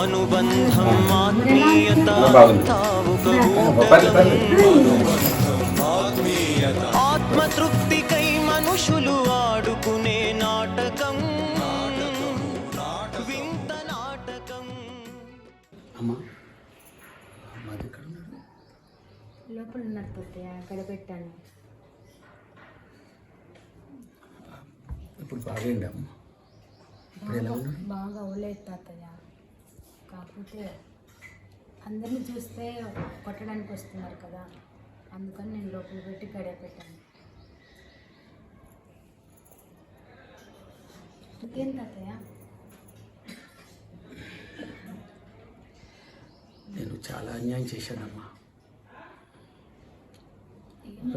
అనుబంధం ఆత్మీయత ఆత్మతృప్తికై మనుషులు ఆడుకునే నాటకం వింత నాటకం. లోపల ఉన్నారు అక్కడ పెట్టాను. ఇప్పుడు బాగండి అమ్మ, బాగా ఒళ్ళేది తాతయ్య. కాకపోతే అందరినీ చూస్తే కొట్టడానికి వస్తున్నారు కదా, అందుకని నేను లోపల పెట్టి గడియ పెట్టాను. ఇంకేం తాతయ్య? నేను చాలా అన్యాయం చేశానమ్మా.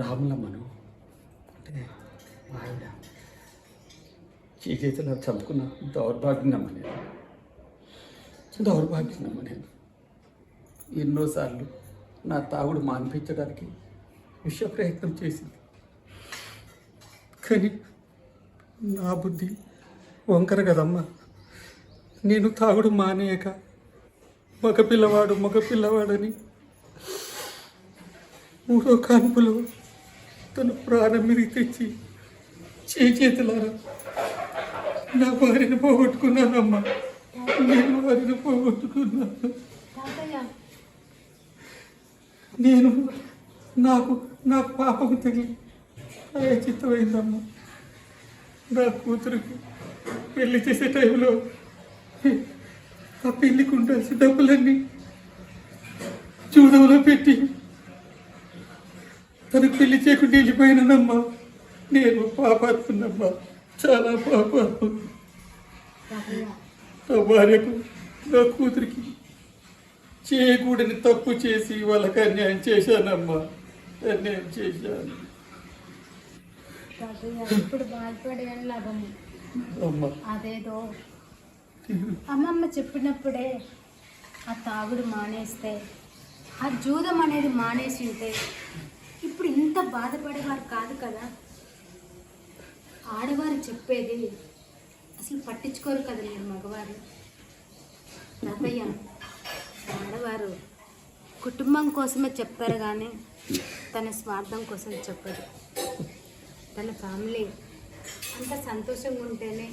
రాములమ్మను అంటే మా ఆవిడ చీకైతే చంపుకున్న దౌర్భాగ్యనమ్మ నేను ఎన్నోసార్లు నా తాగుడు మాన్పించడానికి విష ప్రయత్నం చేసింది. కానీ నా బుద్ధి వంకర కదమ్మా. నేను తాగుడు మానేయక మగపిల్లవాడని మూడో కాన్పులో తన ప్రాణం మీదకి తెచ్చి చేతులారా నా భార్యను పోగొట్టుకున్నానమ్మా. నేను భార్యను పోగొట్టుకున్నాను. నేను నాకు పాపం తగిలి చిత్తమైందమ్మా. నా కూతురికి పెళ్లి చేసే టైంలో ఆ పెళ్లికి ఉండాల్సిన డబ్బులన్నీ చూడంలో పెట్టి తనకు పెళ్లి చేయకుండా వెళ్ళిపోయినానమ్మా. నేను పాపాత్మనమ్మా, చాలా పాపాత్మ. నా భార్యకు నా కూతురికి చేయకూడని తప్పు చేసి వాళ్ళకి అన్యాయం చేశానమ్మా, అన్యాయం చేశాను. ఇప్పుడు బాధపడే లాభము అమ్మా. అదేదో అమ్మమ్మ చెప్పినప్పుడే ఆ తాగుడు మానేస్తే, ఆ జూదం అనేది మానేసి ఉంటే ఇప్పుడు ఇంత బాధపడేవారు కాదు కదా. ఆడవారు చెప్పేది అసలు పట్టించుకోరు కదా మీరు మగవారు. తాతయ్య, ఆడవారు కుటుంబం కోసమే చెప్తారు కానీ తన స్వార్థం కోసం చెప్పరు. తన ఫ్యామిలీ అంత సంతోషంగా ఉంటేనే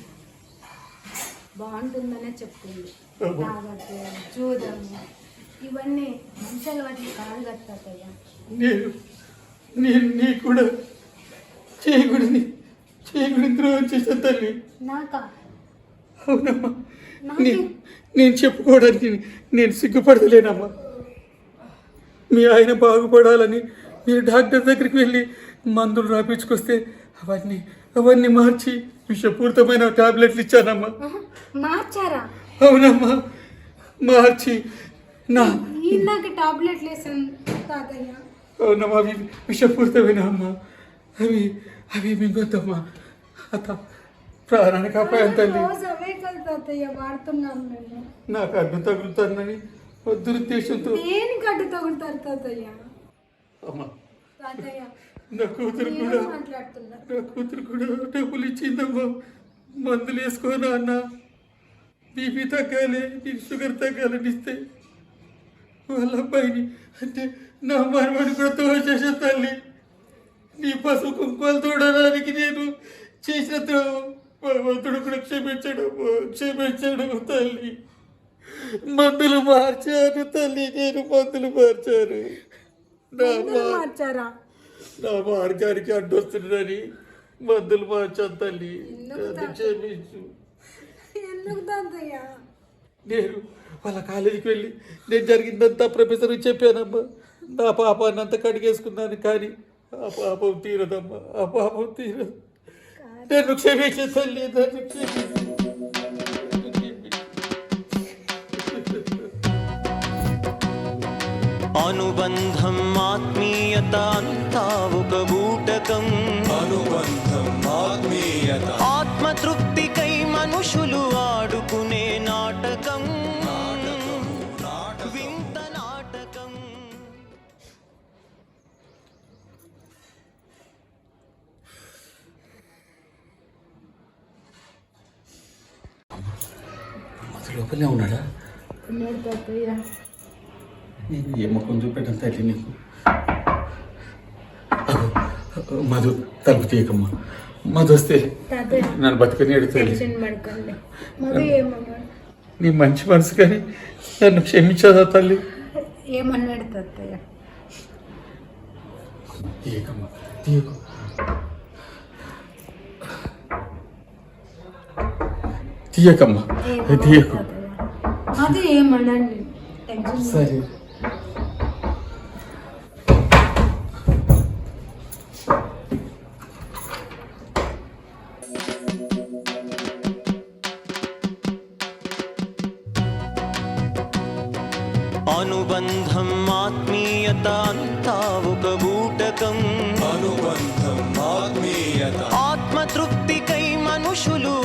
బాగుంటుందనే చెప్తుంది. తాగట్టు, జూదము ఇవన్నీ మంచి అలవాట్లు కాదు కదా తాతయ్య. నీ కూడా చేయకూడని ద్రోహం చేశాను తల్లి. నాకా? అవునమ్మా. నేను చెప్పుకోవడానికి నేను సిగ్గుపడలేనమ్మా. మీ ఆయన బాగుపడాలని మీరు డాక్టర్ దగ్గరికి వెళ్ళి మందులు రాపించుకొస్తే అవన్నీ మార్చి విషపూరితమైన టాబ్లెట్లు ఇచ్చానమ్మా. మార్చారా? అవునమ్మా, మార్చి ఇందాక టాబ్లెట్లు వేసాను తాతయ్య. అవునమ్మా, అవి విషపూరితమైన అమ్మా. అవి మింగొద్దమ్మా, ప్రాణానికి అపాయం తల్లి. నాకు అడ్డు తగులుతానని దురుద్దేశంతో. దేనికి అడ్డు తగులుతారు తాతయ్య? అమ్మా, నా కూతురు కూడా డబ్బులు ఇచ్చిందమ్మా. మందులు వేసుకోనా అన్న, బీపీ తగ్గాలి, షుగర్ తగ్గాలని ఇస్తే వాళ్ళ అబ్బాయిని అంటే నా మనవాడిని కూడా తోచేసే తల్లి. నీ పసుపు కుంకుమలు తోడడానికి నేను చేసిన భగవంతుడు కూడా క్షమించడు తల్లి. మందులు మార్చాను తల్లి, నేను మందులు మార్చాను. నా మార్గానికి అడ్డొస్తుందని మందులు మార్చాను తల్లి, క్షమించు. నేను వాళ్ళ కాలేజీకి వెళ్ళి నేను జరిగిందంతా ప్రొఫెసర్కి చెప్పానమ్మా. నా పాపాన్ని అంతా కడిగేసుకున్నాను, కానీ ఆ పాపం తీరదమ్మా, ఆ పాపం తీరదు. నన్ను క్షమించే తల్లి, నన్ను క్షమించు. అనుబంధం ఆత్మీయత అంతా ఒక బూటకం. అనుబంధం ఆత్మీయత ఆత్మతృప్తికై మనుషులు ఆడుకునే నాటకం వింత నాటకం. మొదలు లోపలనే ఉన్నాడా? ఉన్నాడు తాతయ్య. నేను ఏ ముఖం చూపెట్టాను తల్లి నీకు? మధు తలుపు తీయకమ్మా. మధు వస్తే తాతయ్య నన్ను బతుకని అడుగుతాయి. టెన్షన్ పడకండి. మధు ఏమన్నాడు? నీ మంచి మనసు కానీ నన్ను క్షమించదా తల్లి? ఏమన్నాడు తాతయ్య? తీయకమ్మా, తీయకు. తీయకమ్మా, తీయకు. అది ఏమన్నాడు? టెన్షన్ సరే. అనుబంధం ఆత్మీయత అంతా ఒక బూటకం. అనుబంధం ఆత్మీయత ఆత్మతృప్తికై మనుషులు